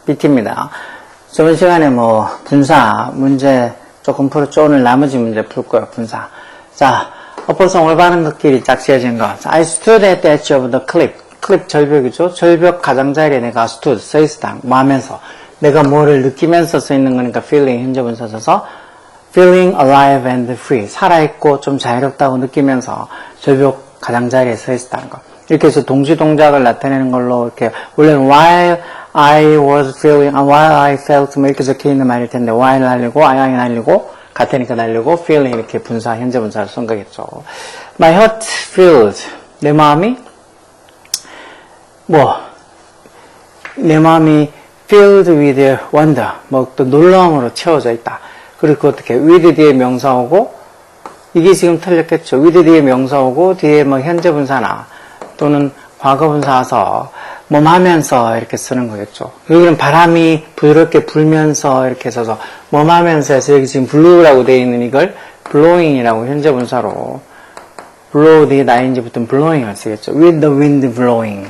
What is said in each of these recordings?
BT입니다. 저번 시간에 분사 문제 조금 풀었죠. 오늘 나머지 문제 풀 거예요, 분사. 자, 어법성 올바른 것끼리 짝 지어진 거. I stood at the edge of the cliff. 클립 절벽이죠. 절벽 가장자리에 내가 stood, 서 있었다. 뭐 하면서? 내가 뭐를 느끼면서 써 있는 거니까 feeling, 현재분사 써서 feeling alive and free. 살아있고 좀 자유롭다고 느끼면서 절벽 가장자리에 서 있었다는 거. 이렇게 해서 동시 동작을 나타내는 걸로 이렇게, 원래는 while I was feeling, while I felt 이렇게 적혀 있는 말일 텐데, while 날리고, I 날리고, 같으니까 날리고, feeling 이렇게 분사, 현재 분사를 쓴 거겠죠. My heart filled. 내 마음이, 내 마음이 filled with wonder. 또 놀라움으로 채워져 있다. 그리고 어떻게, with 뒤에 명사 오고, 이게 지금 틀렸겠죠. with 뒤에 명사 오고, 뒤에 현재 분사나, 또는 과거 분사 와서, 하면서 이렇게 쓰는 거겠죠. 여기는 바람이 부드럽게 불면서 이렇게 써서 하면서 해서 여기 지금 blue라고 되어 있는 이걸 blowing이라고 현재 분사로 blow 뒤에 ing 붙은 blowing을 쓰겠죠. with the wind blowing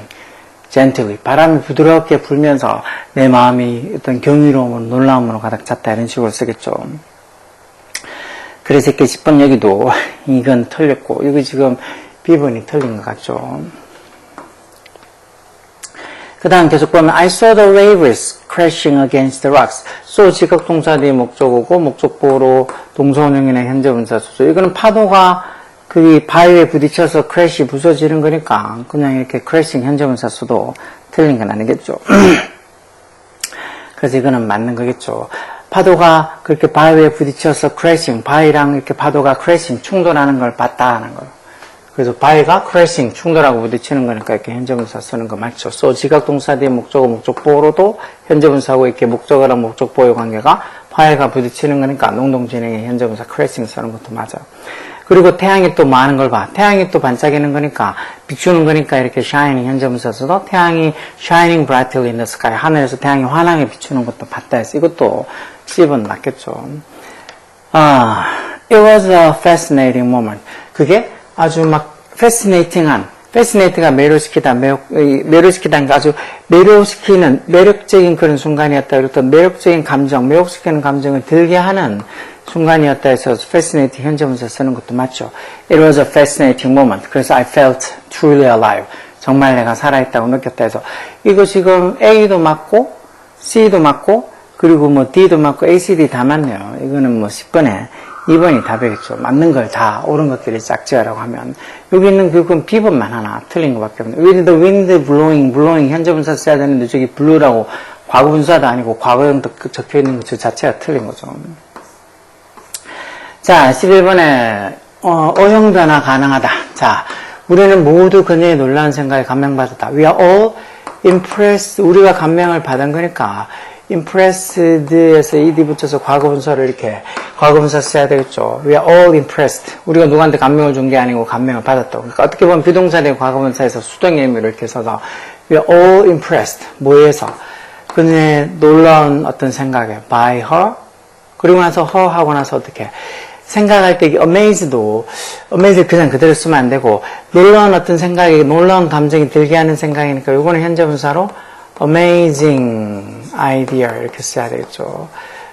gently. 바람이 부드럽게 불면서 내 마음이 어떤 경이로움으로 놀라움으로 가득 찼다 이런 식으로 쓰겠죠. 그래서 이렇게 10번 여기도 이건 틀렸고 여기 지금 B번이 틀린 것 같죠. 그 다음 계속 보면 I saw the waves crashing against the rocks. saw 지각동사 뒤에 목적어고 목적보로 동서원형이나 현재분사 수죠. 이거는 파도가 그 바위에 부딪혀서 crash 부서지는 거니까 그냥 이렇게 crashing 현재분사 수도 틀린 건 아니겠죠. 그래서 이거는 맞는 거겠죠. 파도가 그렇게 바위에 부딪혀서 crashing, 바위랑 이렇게 파도가 crashing 충돌하는 걸 봤다 하는 거예요. 그래서 바위가 crashing, 충돌하고 부딪히는 거니까 이렇게 현재분사 쓰는 거 맞죠. so 지각동사 뒤에 목적어, 목적보로도 현재분사하고 이렇게 목적어랑 목적보의 관계가 바위가 부딪히는 거니까 농동진행의 현재분사 crashing 쓰는 것도 맞아요. 그리고 태양이 또 뭐 하는 걸 봐. 태양이 또 반짝이는 거니까, 비추는 거니까 이렇게 shining 현재분사 써서 태양이 shining brightly in the sky. 하늘에서 태양이 환하게 비추는 것도 봤다 해서 이것도 C번 맞겠죠. It was a fascinating moment. 그게 아주 fascinating가 매료시키다, 매료시키다니까 아주 매료시키는, 매력적인 그런 순간이었다. 그리고 또 매력적인 감정, 매혹시키는 감정을 들게 하는 순간이었다 해서 fascinating 현재분사 쓰는 것도 맞죠. It was a fascinating moment. 그래서 I felt truly alive. 정말 내가 살아있다고 느꼈다 해서 이거 지금 A도 맞고, C도 맞고, 그리고 D도 맞고, A, C, D 다 맞네요. 이거는 10번에 2번이 답이겠죠. 맞는 걸 다 옳은 것끼리 짝지어라고 하면 여기 있는 그건 B번만 하나 틀린 것밖에 없네. with the wind blowing 현재분사 써야 되는데 저기 blue라고 과거분사도 아니고 과거형도 적혀있는 것 자체가 틀린 거죠. 자, 11번에 어형 변화 가능하다. 자, 우리는 모두 그녀의 놀라운 생각에 감명받았다. We are all impressed. 우리가 감명을 받은 거니까 impressed에서 ed 붙여서 과거분사를 이렇게 과거분사 써야 되겠죠. We are all impressed. 우리가 누구한테 감명을 준 게 아니고 감명을 받았다고. 그러니까 어떻게 보면 비동사된 과거분사에서 수동의 의미로 이렇게 써서 We are all impressed. 뭐에서? 그녀의 놀라운 어떤 생각에 by her. 그리고 나서 her 하고 나서 어떻게? 생각할 때 amazed도 amazed 그냥 그대로 쓰면 안 되고 놀라운 어떤 생각이 놀라운 감정이 들게 하는 생각이니까 이거는 현재분사로 amazing idea 이렇게 써야 되겠죠.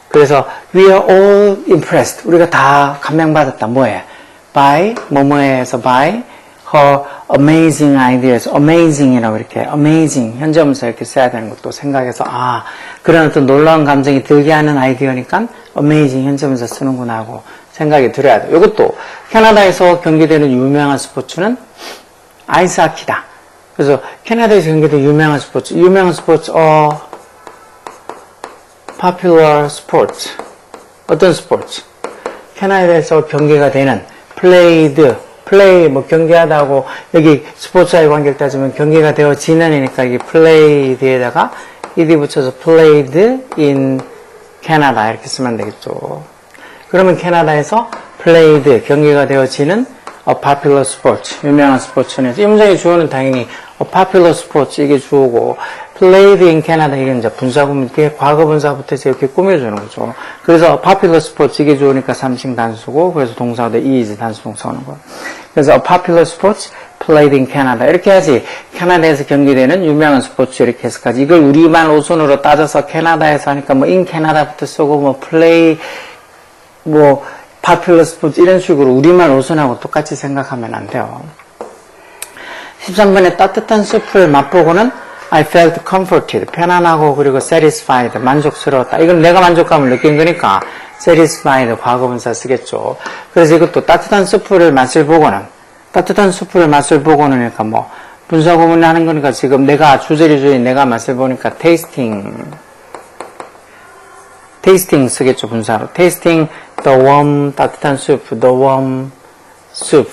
그래서 we are all impressed. 우리가 다 감명받았다. 뭐에? by 뭐뭐에서 by her amazing ideas. amazing이라고 이렇게 amazing 현재분사 이렇게 써야 되는 것도 생각해서 그런 어떤 놀라운 감정이 들게 하는 아이디어니까 amazing 현재분사 쓰는구나 하고 생각이 들어야 돼요. 이것도 캐나다에서 경기되는 유명한 스포츠는 아이스하키다. 그래서 캐나다에서 경기되는 유명한 스포츠 popular sports. 어떤 스포츠? 캐나다에서 경기가 되는 play 경기하다 하고 여기 스포츠와의 관계를 따지면 경기가 되어지는이니까 이게 play 뒤에다가 ed 붙여서 played in Canada 이렇게 쓰면 되겠죠. 그러면 캐나다에서 played 경기가 되어지는 a popular sport 유명한 스포츠는 이 문장의 주어는 당연히 a popular sport 이게 주어고 played in Canada 이게 이제 분사구문 뒤에 과거 분사부터 해서 이렇게 꾸며주는 거죠. 그래서 popular sport 이게 주어니까 3식 단수고 그래서 동사도 is 단수 동사 오는 거예요. 그래서 a popular sport played in Canada. 이렇게 해야지. 캐나다에서 경기되는 유명한 스포츠 이렇게 해석하지. 이걸 우리말 오순으로 따져서 캐나다에서 하니까 뭐 in Canada부터 쓰고 뭐 play 뭐 popular 스포츠 이런 식으로 우리말 오순하고 똑같이 생각하면 안 돼요. 13번에 따뜻한 수프를 맛보고는 I felt comforted. 편안하고 그리고 satisfied. 만족스러웠다. 이건 내가 만족감을 느낀 거니까 satisfied 과거분사 쓰겠죠. 그래서 이것도 따뜻한 수프를 맛을 보고는 따뜻한 수프를 맛을 보고는 그러니까 뭐 분사 구문을 하는 거니까 지금 내가 주제리 주인 내가 맛을 보니까 tasting 쓰겠죠. 분사로. tasting the warm 따뜻한 soup. the warm soup.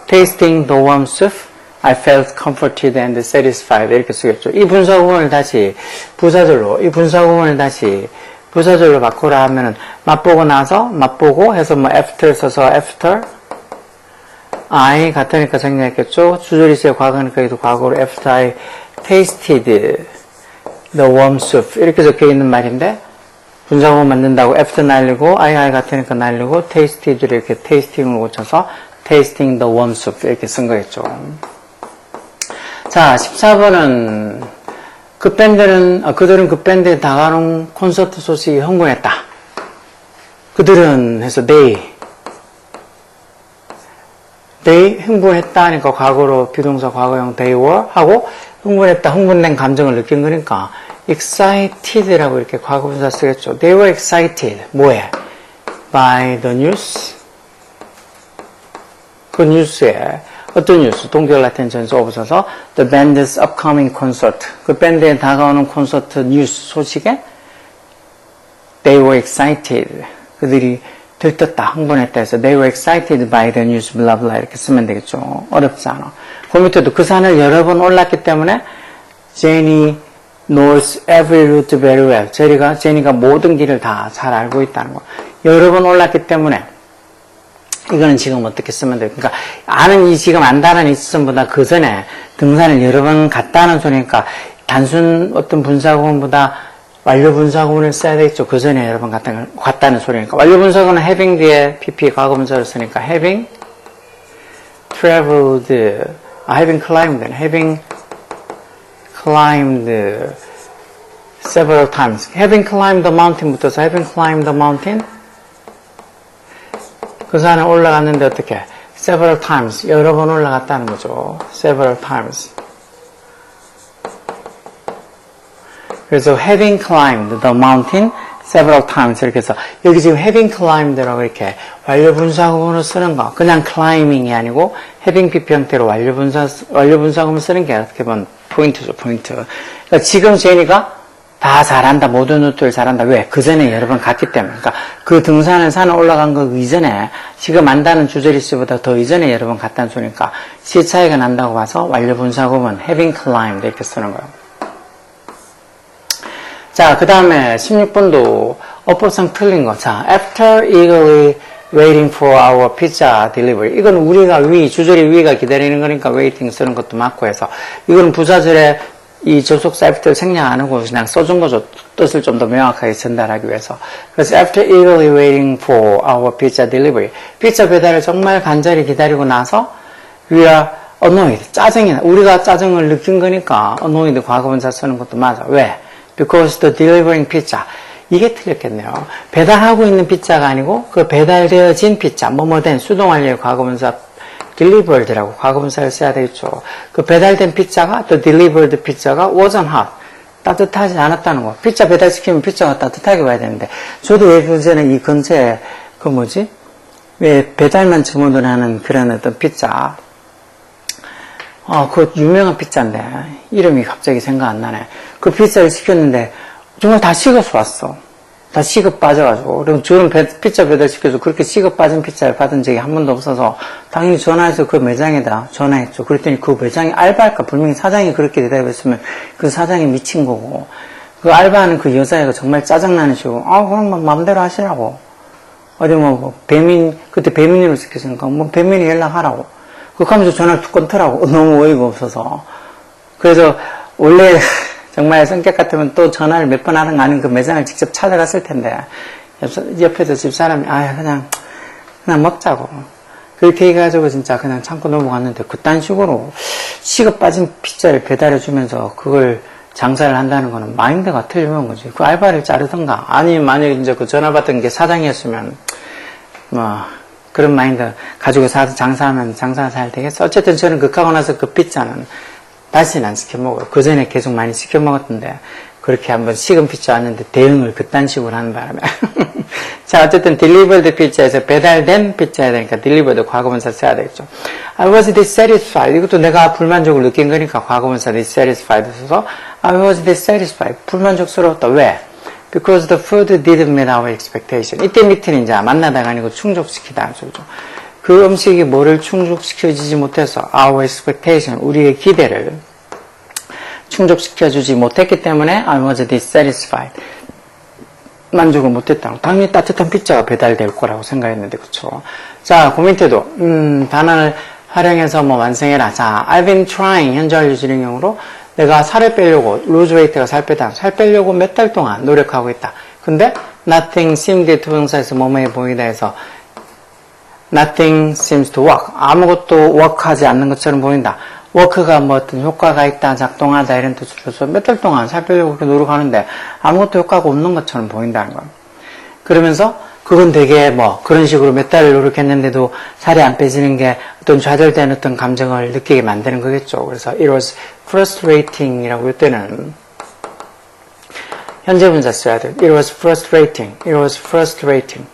tasting the warm soup. I felt comforted and satisfied. 이렇게 쓰겠죠. 이 분사 구문을 다시 부사절로 바꾸라 하면은 맛보고 나서 맛보고 해서 뭐 after 써서 after I 같으니까 정리했겠죠. 주저리스의 과거니까 이도 과거로 after I tasted the warm soup 이렇게 적혀 있는 말인데 분사구문 만든다고 after 날리고 I 같으니까 날리고 tasted를 이렇게 tasting으로 고쳐서 tasting the warm soup 이렇게 쓴 거겠죠. 자, 14번은 그들은 그 밴드에 다가오는 콘서트 소식이 흥분했다. 그들은 해서 they 흥분했다 하니까 과거로 비동사 과거형 they were 하고 흥분했다, 흥분된 감정을 느낀 거니까 excited라고 이렇게 과거분사 쓰겠죠. They were excited. 뭐에? By the news. 그 뉴스에 어떤 뉴스? 동결 라틴 전수 없어서 the band's upcoming concert. 그 밴드에 다가오는 콘서트 뉴스 소식에 they were excited. 그들이 들떴다, 흥분했다 해서 they were excited by the news, blah blah 이렇게 쓰면 되겠죠. 어렵지 않아. 그 밑에도 그 산을 여러 번 올랐기 때문에 Jenny knows every route very well. 제니가 모든 길을 다 잘 알고 있다는 거. 여러 번 올랐기 때문에 이거는 지금 어떻게 쓰면 돼요? 그러니까 아는 지금 안다는 이스선보다 그 전에 등산을 여러 번 갔다는 소리니까 단순 어떤 분사구문보다 완료 분사구문을 써야 되겠죠. 그 전에 여러 번 갔다는 소리니까. 완료 분사구문은 having 뒤에 pp 과거분사를 쓰니까 having traveled, having climbed several times. having climbed the mountain 부터서 having climbed the mountain 그 산에 올라갔는데 어떻게? several times. 여러 번 올라갔다는 거죠. several times. 그래서 having climbed the mountain several times 이렇게 해서 여기 지금 having climbed라고 이렇게 완료 분사구문을 쓰는 거. 그냥 climbing이 아니고 having pp 형태로 완료 분사구문을 쓰는 게 어떻게 보면 포인트죠. 포인트. 그러니까 지금 제니가 다 잘한다. 모든 루트를 잘한다. 왜? 그 전에 여러 번 갔기 때문에. 그러니까 그 등산을 산에 올라간 거 이전에 지금 안다는 주저리스보다 더 이전에 여러 번 갔다는 소리니까 시 차이가 난다고 봐서 완료 분사구문 having climbed 이렇게 쓰는 거예요. 자, 그 다음에 16번도 어법상 틀린 거. 자, after eagerly waiting for our pizza delivery. 이건 우리가 주저리 위가 기다리는 거니까 waiting 쓰는 것도 맞고 해서 이건 부사절에 이 접속사 after 생략 안 하고 그냥 써준 거죠. 뜻을 좀 더 명확하게 전달하기 위해서. 그래서 after eagerly waiting for our pizza delivery. 피자 배달을 정말 간절히 기다리고 나서 we are annoyed. 짜증이 나. 우리가 짜증을 느낀 거니까 annoyed 과거분사 쓰는 것도 맞아. 왜? Because the delivering pizza. 이게 틀렸겠네요. 배달하고 있는 피자가 아니고 그 배달되어진 피자. 뭐뭐된 수동완료의 과거분사 delivered라고 과거분사를 써야 되겠죠. 그 배달된 피자가 the delivered 피자가 wasn't hot. 따뜻하지 않았다는 거. 피자 배달시키면 피자가 따뜻하게 와야 되는데 저도 왜 그 전에 이 근처에 왜 배달만 주문을 하는 그런 어떤 피자 그 유명한 피자인데 이름이 갑자기 생각 안 나네. 그 피자를 시켰는데 정말 다 식어서 왔어. 다 식어 빠져가지고. 그럼 저는 피자 배달시켜서 그렇게 식어 빠진 피자를 받은 적이 한 번도 없어서 당연히 전화해서 그 매장에다 전화했죠. 그랬더니 그 매장이 알바할까? 분명히 사장이 그렇게 대답했으면 그 사장이 미친 거고. 그 알바하는 그 여자애가 정말 짜증나는 식으로 그럼 마음대로 하시라고. 어디 그때 배민이로 시켰으니까 배민이 연락하라고. 그렇게 하면서 전화를 툭 끊더라고. 너무 어이가 없어서. 그래서 원래 정말 성격 같으면 또 전화를 몇 번 하는 거 아닌 그 매장을 직접 찾아갔을 텐데 옆에서 집사람이 그냥 먹자고. 그렇게 해가지고 진짜 그냥 참고 넘어갔는데 그딴 식으로 식어 빠진 피자를 배달해주면서 그걸 장사를 한다는 거는 마인드가 틀리는 거지. 그 알바를 자르던가 아니면 만약에 이제 그 전화 받던 게 사장이었으면 뭐 그런 마인드 가지고 장사하면 장사가 잘 되겠어. 어쨌든 저는 극하고 나서 그 피자는 다시는 안 시켜 먹어요. 그 전에 계속 많이 시켜 먹었던데 그렇게 한번 식은 피자 왔는데 대응을 그딴 식으로 하는 바람에 자 어쨌든 delivered 피자에서 배달된 피자야 되니까 delivered 과거분사 써야 되겠죠. I was dissatisfied. 이것도 내가 불만족을 느낀 거니까 과거분사 dissatisfied 써서 I was dissatisfied. 불만족스러웠다. 왜? Because the food didn't meet our expectation. 이때 밑에는 이제 만나다가 아니고 충족시키다 소리죠. 그 음식이 뭐를 충족시켜주지 못해서 our expectation, 우리의 기대를 충족시켜주지 못했기 때문에 I was dissatisfied. 만족을 못했다. 당연히 따뜻한 피자가 배달될 거라고 생각했는데, 그쵸? 자, 그 밑에도, 단어를 활용해서 뭐 완성해라. 자, I've been trying, 현재 완료 진행형으로 내가 살을 빼려고, lose weight가 살 빼려고 몇 달 동안 노력하고 있다. 근데, nothing seemed to 동사에서 뭐뭐해 보이다 해서, nothing seems to work. 아무것도 work하지 않는 것처럼 보인다. 워크가 뭐 어떤 효과가 있다, 작동하다 이런 뜻으로서 몇 달 동안 살 빼려고 그렇게 노력하는데 아무것도 효과가 없는 것처럼 보인다는 거예요. 그러면서 그건 되게 뭐 그런 식으로 몇 달을 노력했는데도 살이 안 빼지는 게 어떤 좌절된 어떤 감정을 느끼게 만드는 거겠죠. 그래서 it was frustrating 이라고 이때는 현재 분사 써야 돼요. It was frustrating. It was frustrating.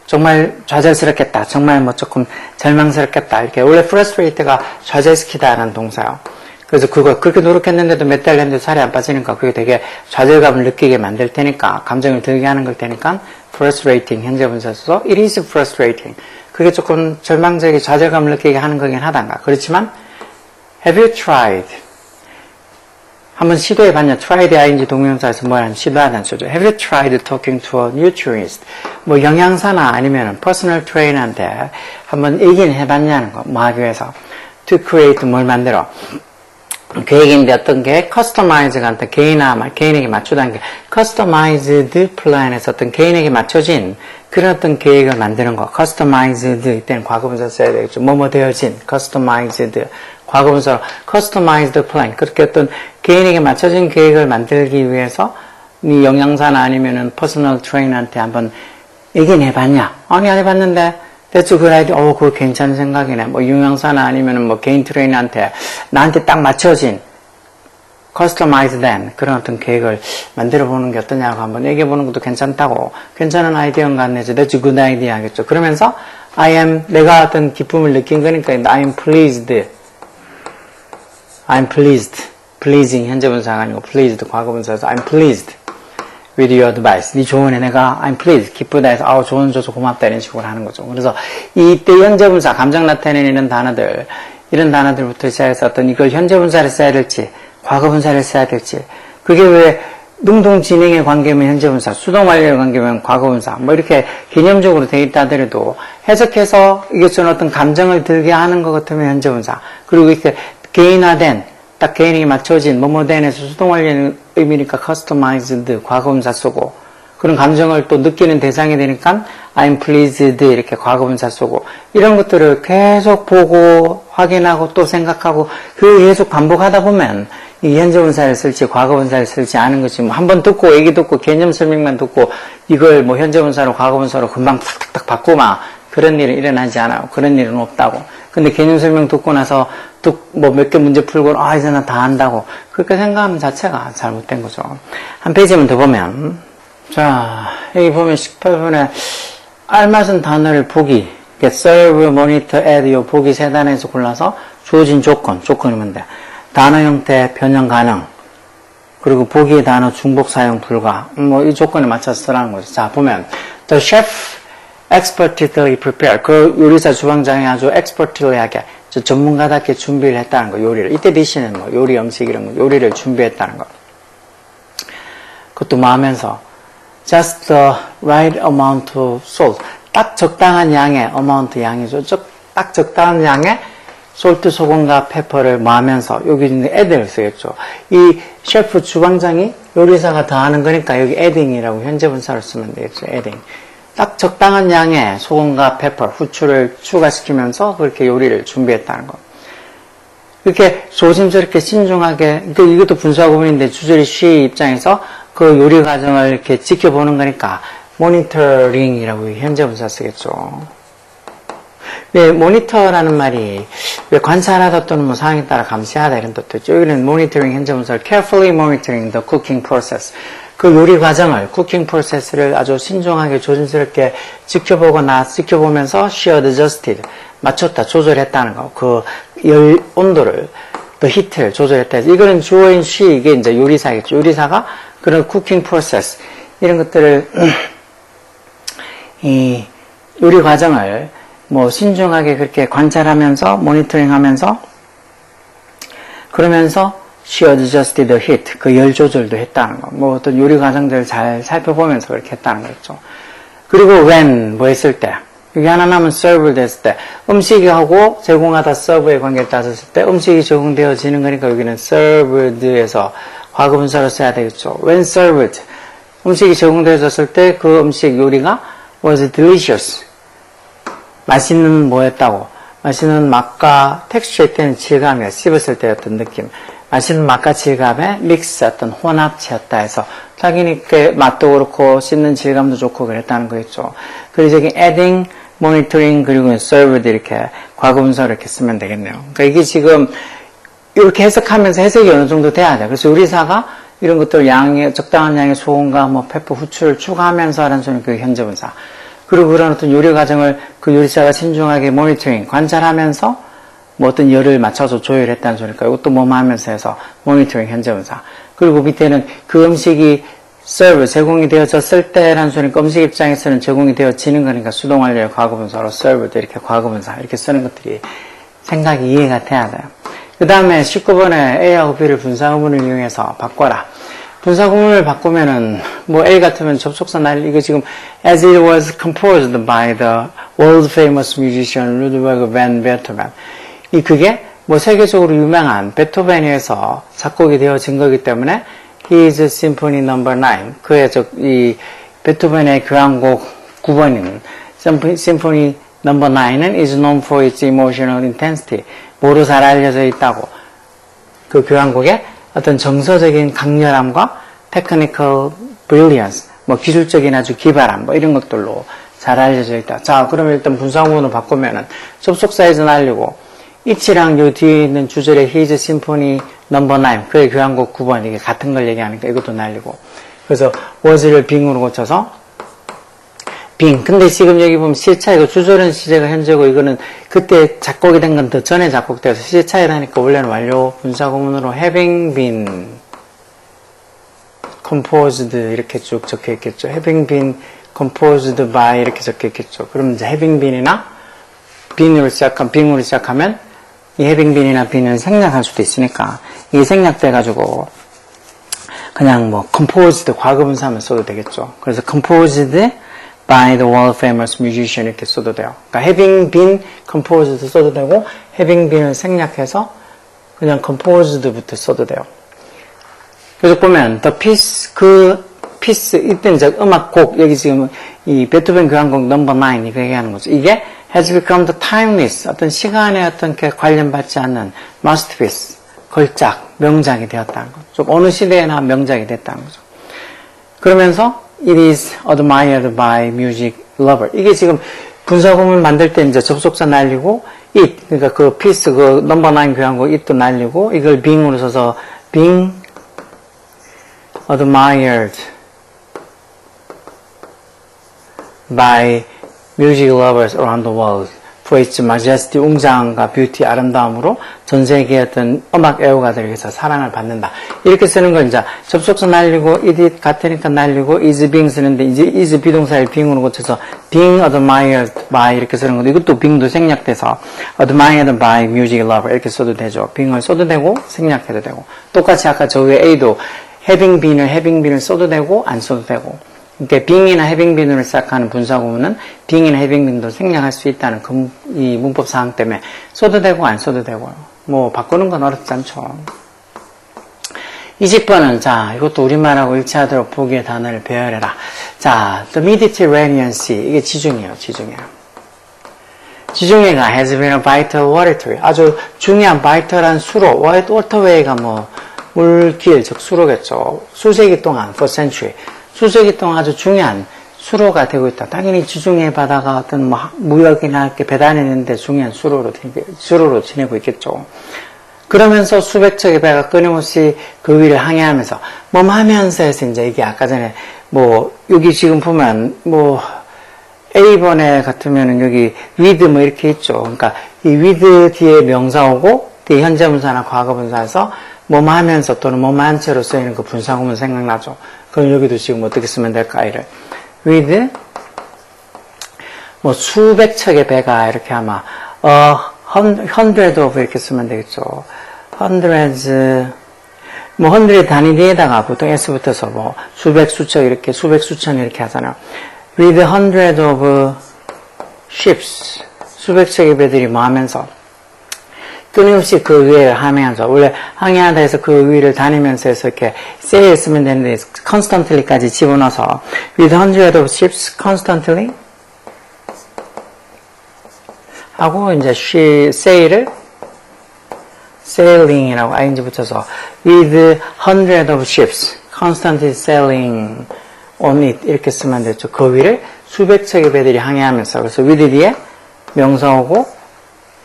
정말 좌절스럽겠다. 정말 뭐 조금 절망스럽겠다. 이렇게 원래 frustrate가 좌절시키다라는 동사요. 그래서 그거 그렇게 노력했는데도 몇 달 했는데도 살이 안 빠지니까 그게 되게 좌절감을 느끼게 만들 테니까 감정을 들게 하는 걸 테니까 frustrating 현재 분사 써서 it is frustrating. 그게 조금 절망적인 좌절감을 느끼게 하는 거긴 하단가. 그렇지만 have you tried? 한번 시도해봤냐? tried ing 동명사에서 뭐라는 시도하다는 소리죠. Have you tried talking to a nutritionist? 뭐 영양사나 아니면 personal trainer한테 한번 얘기는 해봤냐는 거. 뭐 하기 위해서. to create 뭘 만들어. 계획인데 어떤 게 customize가 어떤 개인에게 맞추다는 게 customized plan에서 어떤 개인에게 맞춰진 그런 어떤 계획을 만드는 거. customized 이때는 과거분사 써야 되겠죠. 뭐뭐 되어진 customized 과거분사로 customized plan 그렇게 어떤 개인에게 맞춰진 계획을 만들기 위해서 네 영양사나 아니면은 퍼스널 트레이너한테 한번 얘기는 해봤냐? 아니 안 해봤는데 That's a good idea. 그거 괜찮은 생각이네. 뭐 영양사나 아니면은 뭐 개인 트레이너한테 나한테 딱 맞춰진 customized then 그런 어떤 계획을 만들어 보는 게 어떠냐고 한번 얘기해 보는 것도 괜찮다고 괜찮은 아이디어인 것 같네요. That's a good idea 하겠죠. 그러면서 내가 어떤 기쁨을 느낀 거니까 I'm pleased. I'm pleased. pleasing 현재 분사가 아니고 pleased 과거분사에서 I'm pleased with your advice. 네 조언에 내가 I'm pleased. 기쁘다 해서 조언 줘서 고맙다 이런 식으로 하는 거죠. 그래서 이때 현재 분사 감정 나타내는 이런 단어들부터 시작해서 어떤 이걸 현재 분사를 써야 될지 과거 분사를 써야 될지 그게 왜 능동 진행의 관계면 현재 분사, 수동 완료의 관계면 과거 분사 뭐 이렇게 개념적으로 되어 있다 하더라도 해석해서 이게 전 어떤 감정을 들게 하는 것 같으면 현재 분사 그리고 이렇게 개인화된 딱 개인에게 맞춰진 뭐뭐된에서 수동완료의 의미니까 customized 과거분사 쓰고 그런 감정을 또 느끼는 대상이 되니까 I'm pleased 이렇게 과거분사 쓰고 이런 것들을 계속 보고 확인하고 또 생각하고 그 계속 반복하다 보면 이 현재분사를 쓸지 과거분사를 쓸지 아는 거지 뭐 한번 듣고 얘기 듣고 개념 설명만 듣고 이걸 뭐 현재분사로 과거분사로 금방 탁탁탁 바꾸고 막 그런 일은 일어나지 않아요. 그런 일은 없다고. 근데 개념 설명 듣고 나서 뭐 몇 개 문제 풀고 이제 나 다 안다고 그렇게 생각하는 자체가 잘못된 거죠. 한 페이지만 더 보면 자 여기 보면 18번에 알맞은 단어를 보기 serve, monitor, add 요 보기 세 단에서 골라서 주어진 조건이면 돼. 단어 형태 변형 가능 그리고 보기의 단어 중복 사용 불가 뭐 이 조건에 맞춰서 쓰라는 거죠. 자 보면 the chef expertly prepared 그 요리사 주방장이 아주 expertly하게 전문가답게 준비를 했다는 거 요리를 이때 디시는 뭐 요리 음식 이런 거 요리를 준비했다는 거 그것도 뭐 하면서 just the right amount of salt 딱 적당한 양의 amount 양이죠 딱 적당한 양의 salt 소금과 페퍼를 뭐 하면서 여기 있는 add를 쓰겠죠 이 셰프 주방장이 요리사가 더 하는 거니까 여기 adding이라고 현재 분사를 쓰면 되겠죠 adding 딱 적당한 양의 소금과 페퍼, 후추를 추가시키면서 그렇게 요리를 준비했다는 거. 이렇게 조심스럽게 신중하게, 그러니까 이것도 분수화 구문인데 주저리 쉬 입장에서 그 요리 과정을 이렇게 지켜보는 거니까 모니터링이라고 현재 분사 쓰겠죠. 왜 모니터라는 말이 왜 관찰하다 또는 뭐 상황에 따라 감시하다 이런 뜻도 있죠. 여기는 모니터링 현재 분사를 carefully monitoring the cooking process. 그 요리 과정을, 쿠킹 프로세스를 아주 신중하게 조심스럽게 지켜보면서 she adjusted, 맞췄다, 조절했다는 거. 그 열 온도를, the heat를 조절했다. 이거는 주어인 she, 이게 이제 요리사겠죠. 요리사가 그런 쿠킹 프로세스, 이런 것들을, 이 요리 과정을 뭐 신중하게 그렇게 관찰하면서, 모니터링 하면서, 그러면서 she adjusted the heat, 그 열 조절도 했다는 거. 뭐 어떤 요리 과정들을 잘 살펴보면서 그렇게 했다는 거죠. 그리고 when, 뭐 했을 때, 여기 하나 남은 serve 됐을 때, 음식하고 제공하다 serve의 관계를 따졌을 때 음식이 제공되어지는 거니까 여기는 served에서 과거분사로 써야 되겠죠. when served, 음식이 제공되어졌을 때 그 음식 요리가 was delicious, 맛있는 뭐였다고, 맛있는 맛과 텍스처일 때는 질감이야. 씹었을 때 어떤 느낌, 맛있는 맛과 질감의 믹스, 어떤 혼합체였다 해서 자기는 맛도 그렇고 씹는 질감도 좋고 그랬다는 거겠죠. 그리고 저기 adding, monitoring, 그리고 served 이렇게 과거분사로 이렇게 쓰면 되겠네요. 그러니까 이게 지금 이렇게 해석하면서 해석이 어느 정도 돼야 돼. 그래서 요리사가 이런 것들 적당한 양의 소금과 뭐 페퍼, 후추를 추가하면서 하는 소리는 그 현재분사. 그리고 그런 어떤 요리 과정을 그 요리사가 신중하게 모니터링, 관찰하면서 뭐 어떤 열을 맞춰서 조율했다는 소리니까 이것도 뭐뭐 하면서 해서 모니터링 현재분사. 그리고 밑에는 그 음식이 serve, 제공이 되어졌을 때라는 소리니까 음식 입장에서는 제공이 되어지는 거니까 수동완료의 과거분사로 served 이렇게 과거분사 이렇게 쓰는 것들이 생각이 이해가 돼야 돼요. 그 다음에 19번에 A하고 B를 분사구문을 이용해서 바꿔라. 분사구문을 바꾸면은 뭐 A 같으면 접속사 이거 지금 as it was composed by the world famous musician Ludwig van Beethoven. 그게 뭐 세계적으로 유명한 베토벤에 의해서 작곡이 되어진 거기 때문에 His Symphony No. 9, 그의 이 베토벤의 교향곡 9번인 Symphony No. 9은 is known for its emotional intensity. 뭐로 잘 알려져 있다고. 그 교향곡의 어떤 정서적인 강렬함과 technical brilliance, 뭐 기술적인 아주 기발함, 뭐 이런 것들로 잘 알려져 있다. 자, 그러면 일단 분사구문으로 바꾸면은 접속사에서 날리고 it랑 요 뒤에 있는 주절의 His Symphony No. 9, 그의 교향곡 9번, 이게 같은 걸 얘기하니까 이것도 날리고. 그래서 was를 being으로 고쳐서 being. 근데 지금 여기 보면 시제 차이가 주절은 시제가 현재고 이거는 그때 작곡이 된 건 더 전에 작곡돼서 시제 차이가 나니까 원래는 완료 분사구문으로 having been composed 이렇게 쭉 적혀 있겠죠. having been composed by 이렇게 적혀 있겠죠. 그럼 이제 having been이나 being으로 시작하면 이 having been이나 being은 생략할 수도 있으니까 이게 생략돼가지고 그냥 뭐 composed 과거분사하면 써도 되겠죠. 그래서 composed by the world famous musician 이렇게 써도 돼요. 그러니까 having been composed 써도 되고 having been을 생략해서 그냥 composed부터 써도 돼요. 그래서 보면 the piece, 그 piece, 이때 이제 음악곡, 여기 지금 이 베토벤 교향곡 넘버 9 이거 얘기하는 거죠. 이게 has become the timeless, 어떤 시간에 어떤 게 관련받지 않는 masterpiece, 걸작, 명작이 되었다는 거죠. 좀 어느 시대에나 명작이 됐다는 거죠. 그러면서 it is admired by music lover. 이게 지금 분사구문 만들 때 이제 접속사 날리고 it, 그러니까 그 piece, 그 넘버 9 교향곡 it도 날리고 이걸 being으로 써서 being admired by music lovers around the world for its majesty, 웅장함과 뷰티, 아름다움으로 전 세계의 어떤 음악 애호가들에게서 사랑을 받는다. 이렇게 쓰는 걸 이제 접속사 날리고 it 같으니까 날리고 is being 쓰는데 이제 is 비동사를 being으로 고쳐서 being admired by 이렇게 쓰는 건데 이것도 being도 생략돼서 admired by music lover 이렇게 써도 되죠. being을 써도 되고 생략해도 되고 똑같이 아까 저 위에 A도 having been을 써도 되고 안 써도 되고 그러니까 being이나 having been으로 시작하는 분사구문은 being이나 having been도 생략할 수 있다는 이 문법 사항 때문에 써도 되고 안 써도 되고요. 뭐 바꾸는 건 어렵지 않죠. 20번은, 자, 이것도 우리말하고 일치하도록 보기의 단어를 배열해라. 자, the Mediterranean Sea. 이게 지중해요, 지중해. 지중해가 has been a vital waterway. 아주 중요한 vital한 수로. waterway가 뭐, 물길, 즉 수로겠죠. 수세기 동안, for century. 수세기 동안 아주 중요한 수로가 되고 있다. 당연히 지중해 바다가 어떤 뭐 무역이나 이렇게 배달했는데 중요한 수로로 지내고 있겠죠. 그러면서 수백 척의 배가 끊임없이 그 위를 항해하면서 하면서 해서 이제 이게 아까 전에 뭐 여기 지금 보면 뭐 A번에 같으면은 여기 with 뭐 이렇게 있죠. 그러니까 이 with 뒤에 명사 오고 뒤에 현재 분사나 과거 분사에서 하면서 또는 한 채로 쓰이는 그 분사구문 생각나죠. 그럼 여기도 지금 어떻게 쓰면 될까 이를 with 뭐 수백 척의 배가 이렇게 아마 hundred of 이렇게 쓰면 되겠죠. hundreds 뭐 hundred 단위 뒤에다가 보통 s 붙어서 뭐 수백 수척 이렇게 수백 수천 이렇게 하잖아요. with hundred of ships 수백 척의 배들이 하면서 끊임없이 그 위에 항해하면서 원래 항해하다 해서 그 위를 다니면서 해서 이렇게 sail 쓰면 되는데 constantly까지 집어넣어서 with hundred of ships constantly 하고 이제 sail을 sailing이라고 ing 붙여서 with hundred of ships constantly sailing on it 이렇게 쓰면 되죠. 그 위를 수백 척의 배들이 항해하면서 그래서 with 뒤에 명사 오고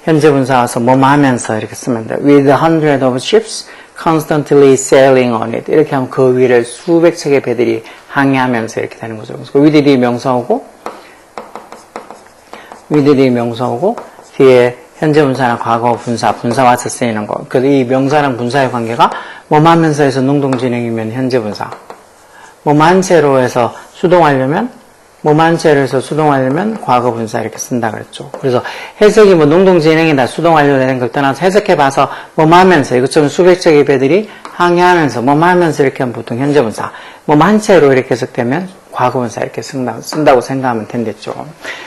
현재 분사 와서 하면서 이렇게 쓰면 돼요. with hundred of ships constantly sailing on it 이렇게 하면 그 위를 수백 척의 배들이 항해하면서 이렇게 되는 거죠. 그래서 with 뒤에 명사 오고 with 뒤에 명사 오고 뒤에 현재 분사나 과거 분사 와서 쓰이는 거. 그래서 이 명사랑 분사의 관계가 하면서 해서 능동진행이면 현재 분사 한 채로 해서 수동하려면 한 채로 해서 수동하려면 과거 분사 이렇게 쓴다 그랬죠. 그래서 해석이 능동진행이다 수동하려고 되는 걸 떠나서 해석해봐서 하면서 이것처럼 수백 척의 배들이 항해하면서 하면서 이렇게 하면 보통 현재 분사 한 채로 이렇게 해석되면 과거 분사 이렇게 쓴다고 생각하면 된댔죠.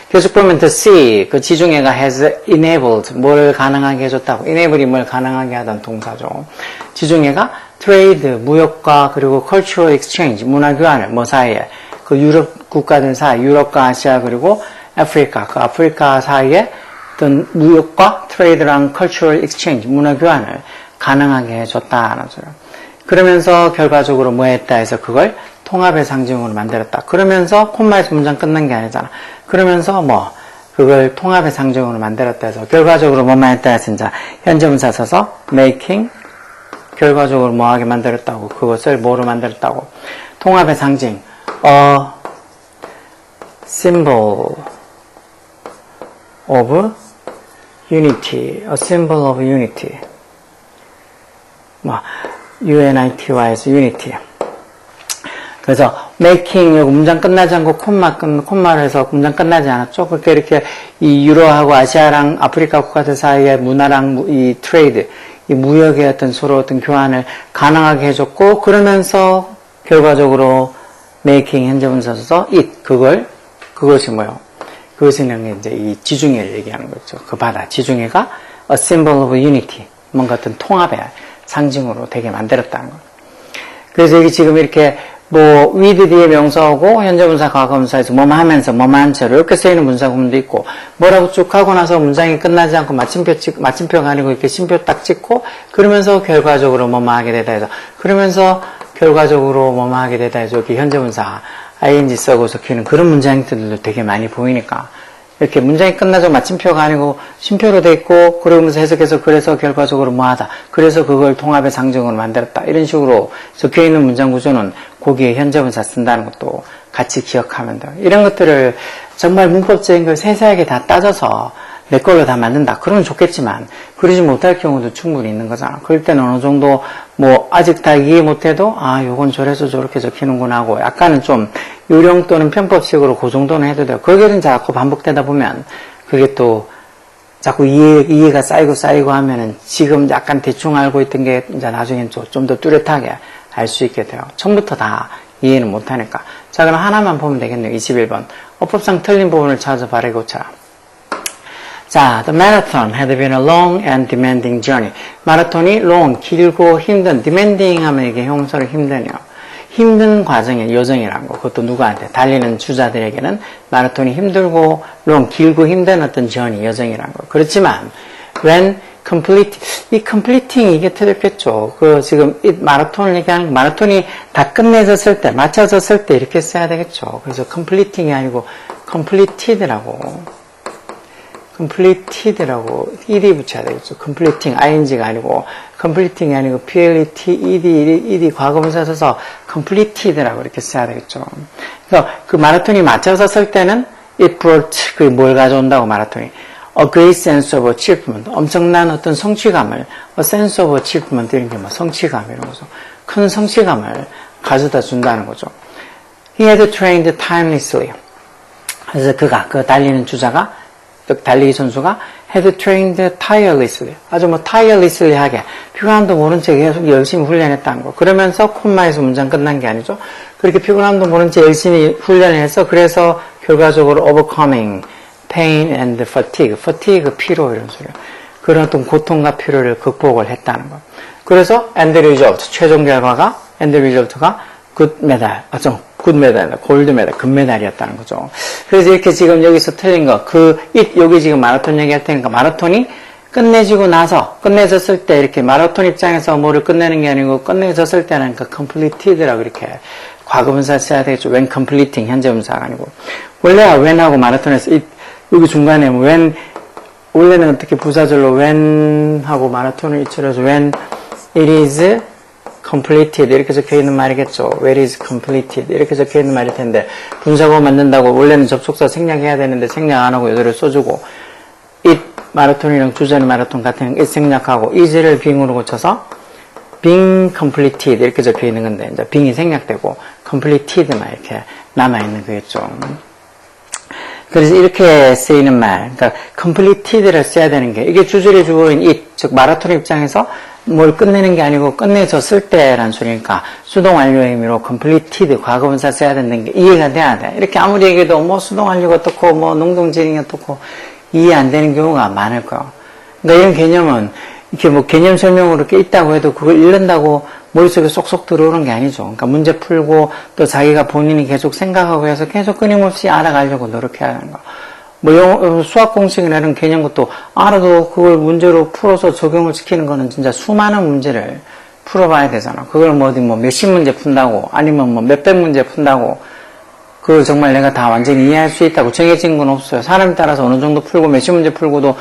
계속 보면 the sea 그 지중해가 has enabled 뭘 가능하게 해줬다고 enable이 뭘 가능하게 하던 동사죠. 지중해가 trade 무역과 그리고 cultural exchange 문화 교환을 사이에 그 유럽 국가들 사이, 유럽과 아시아 그리고 아프리카, 그 아프리카 사이에 어떤 무역과 트레이드랑 cultural exchange, 문화 교환을 가능하게 해줬다는 소리예요. 그러면서 결과적으로 했다 해서 그걸 통합의 상징으로 만들었다. 그러면서 콤마에서 문장 끝난 게 아니잖아. 그러면서 그걸 통합의 상징으로 만들었다 해서 결과적으로 했다 해서 이제 현재 분사 써서 making 결과적으로 하게 만들었다고 그것을 뭐로 만들었다고 통합의 상징 a symbol of unity, a symbol of unity. UNITY에서 unity. 그래서 making 여기 문장 끝나지 않고 콤마를 해서 문장 끝나지 않았죠. 그렇게 이렇게 이 유로하고 아시아랑 아프리카 국가들 사이의 문화랑 이 트레이드, 이 무역의 어떤 서로 어떤 교환을 가능하게 해줬고 그러면서 결과적으로 making 현재 분사 써서 it 그것이 그것은 이제 이 지중해를 얘기하는 거죠. 그 바다 지중해가 a symbol of unity 뭔가 어떤 통합의 상징으로 되게 만들었다는 거. 그래서 여기 지금 이렇게 with 뒤에 명사하고 현재 분사 과거 분사에서 하면서 한 채로 이렇게 쓰이는 문사 구문도 있고 뭐라고 쭉 하고 나서 문장이 끝나지 않고 마침표가 아니고 이렇게 심표 딱 찍고 그러면서 결과적으로 하게 되다 해서 그러면서 결과적으로 하게 되다 해서 이렇게 현재 분사 ing 쓰고 섞이는 그런 문장들도 되게 많이 보이니까 이렇게 문장이 끝나서 마침표가 아니고 심표로 돼 있고 그러면서 해석해서 그래서 결과적으로 하다 그래서 그걸 통합의 상징으로 만들었다 이런 식으로 적혀있는 문장 구조는 거기에 현재 분사 쓴다는 것도 같이 기억하면 돼요. 이런 것들을 정말 문법적인 걸 세세하게 다 따져서 내 걸로 다 만든다. 그러면 좋겠지만 그러지 못할 경우도 충분히 있는 거잖아. 그럴 때는 어느 정도 아직 다 이해 못해도 요건 저래서 저렇게 적히는구나 하고 약간은 좀 요령 또는 편법식으로 그 정도는 해도 돼요. 그게 자꾸 반복되다 보면 그게 또 자꾸 이해가 쌓이고 하면은 지금 약간 대충 알고 있던 게 이제 나중엔 좀 더 뚜렷하게 알 수 있게 돼요. 처음부터 다 이해는 못하니까. 자, 그럼 하나만 보면 되겠네요. 21번. 어법상 틀린 부분을 찾아서 바르게 고쳐라. 자, the marathon had been a long and demanding journey. 마라톤이 long, 길고 힘든, demanding 하면 이게 형용사로 힘드네요. 힘든 과정의 여정이라는 거. 그것도 누구한테? 달리는 주자들에게는 마라톤이 힘들고, long, 길고 힘든 어떤 journey, 여정이라는 거. 그렇지만, when complete, 이 completing 이게 틀렸겠죠. 지금 이 마라톤을 얘기하는, 마라톤이 다 끝내졌을 때, 마쳐졌을 때 이렇게 써야 되겠죠. 그래서 completing이 아니고 completed라고 ed 붙여야 되겠죠. completing, ing가 아니고, completing이 아니고, ed 과거분사 써서 completed라고 이렇게 써야 되겠죠. 그래서 그 마라톤이 맞춰졌을 때는 it brought, 뭘 가져온다고 마라톤이. a great sense of achievement. 엄청난 어떤 성취감을, a sense of achievement 이런 게 뭐 성취감 이런 거죠. 큰 성취감을 가져다 준다는 거죠. He had trained tirelessly. 그래서 그 달리는 주자가, 달리기 선수가 had trained tirelessly. 아주 tirelessly 하게. 피곤함도 모른 채 계속 열심히 훈련했다는 거. 그러면서 콤마에서 문장 끝난 게 아니죠. 그렇게 피곤함도 모른 채 열심히 훈련해서 그래서 결과적으로 overcoming pain and fatigue. fatigue, 피로 이런 소리예요. 그런 어떤 고통과 피로를 극복을 했다는 거. 그래서 and result, 최종 결과가 and result가 good medal, 굿 메달, 골드 메달, 금메달이었다는 거죠. 그래서 이렇게 지금 여기서 틀린 거, 여기 지금 마라톤 얘기할 테니까 마라톤이 끝내지고 나서, 끝내졌을 때 이렇게 마라톤 입장에서 뭐를 끝내는 게 아니고 끝내졌을 때는 completed라고 이렇게 과거분사 써야 되겠죠. when completing, 현재 분사가 아니고. 원래 when하고 마라톤에서 여기 중간에 when, 원래는 어떻게 부사절로 when하고 마라톤을 이치러서 when it is completed 이렇게 적혀있는 말이겠죠. Where is completed 이렇게 적혀있는 말일 텐데 분사구 만든다고 원래는 접속사 생략해야 되는데 생략 안 하고 여기를 써주고 it 마라톤이랑 주전의 마라톤 같은 it 생략하고 is를 being으로 고쳐서 being completed 이렇게 적혀있는 건데 이제 being이 생략되고 completed만 이렇게 남아있는 거겠죠. 그래서 이렇게 쓰이는 말, 그러니까 completed를 써야 되는 게 이게 주절의 주어인 it, 즉 마라톤 입장에서 뭘 끝내는 게 아니고 끝내졌을 때란 소리니까 수동 완료의 의미로 completed 과거분사 써야 된다는 게 이해가 돼야 돼. 이렇게 아무리 얘기해도 뭐 수동 완료가 어떻고 뭐 능동진행이 어떻고 이해 안 되는 경우가 많을 거야. 그러니까 이런 개념은 이렇게 뭐 개념 설명으로 이렇게 있다고 해도 그걸 읽는다고 머릿속에 쏙쏙 들어오는 게 아니죠. 그러니까 문제 풀고 또 자기가 본인이 계속 생각하고 해서 계속 끊임없이 알아가려고 노력해야 하는 거. 뭐 수학 공식이라는 개념 것도 알아도 그걸 문제로 풀어서 적용을 시키는 거는 진짜 수많은 문제를 풀어봐야 되잖아. 그걸 뭐 어디 뭐 몇십 문제 푼다고 아니면 뭐 몇백 문제 푼다고 그걸 정말 내가 다 완전히 이해할 수 있다고 정해진 건 없어요. 사람에 따라서 어느 정도 풀고 몇십 문제 풀고도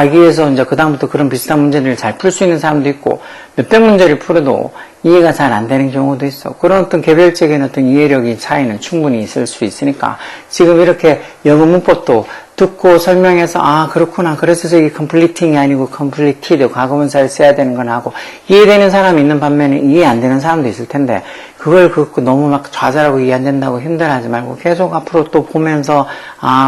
여기에서 이제 그다음부터 그런 비슷한 문제를 잘 풀 수 있는 사람도 있고 몇백 문제를 풀어도 이해가 잘 안 되는 경우도 있어. 그런 어떤 개별적인 어떤 이해력의 차이는 충분히 있을 수 있으니까 지금 이렇게 영어 문법도 듣고 설명해서 그렇구나. 그래서 저기 completing이 아니고 completed 과거분사를 써야 되는 건 하고 이해되는 사람이 있는 반면에 이해 안 되는 사람도 있을 텐데 그걸 너무 막 좌절하고 이해 안 된다고 힘들어하지 말고 계속 앞으로 또 보면서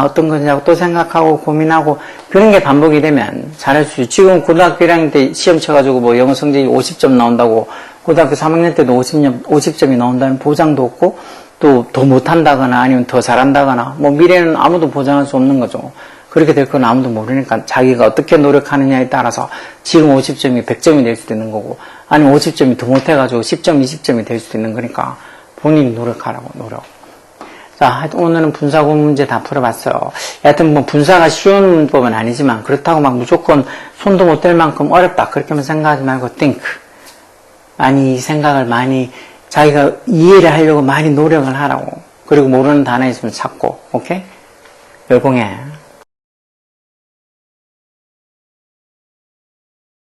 어떤 거냐고 또 생각하고 고민하고 그런 게 반복이 되면 잘할 수 있지. 지금 고등학교 1학년 때 시험 쳐가지고 뭐 영어 성적이 50점 나온다고 고등학교 3학년 때도 50점이 나온다는 보장도 없고 또 더 못한다거나 아니면 더 잘한다거나 뭐 미래는 아무도 보장할 수 없는 거죠. 그렇게 될 건 아무도 모르니까 자기가 어떻게 노력하느냐에 따라서 지금 50점이 100점이 될 수도 있는 거고 아니면 50점이 더 못해가지고 10점, 20점이 될 수도 있는 거니까 본인이 노력하라고 노력. 자, 하여튼 오늘은 분사구 문제 다 풀어봤어요. 하여튼 뭐 분사가 쉬운 문법은 아니지만 그렇다고 막 무조건 손도 못 댈 만큼 어렵다 그렇게만 생각하지 말고 think. 많이 이 생각을 많이 자기가 이해를 하려고 많이 노력을 하라고. 그리고 모르는 단어 있으면 찾고. 오케이? 열공해.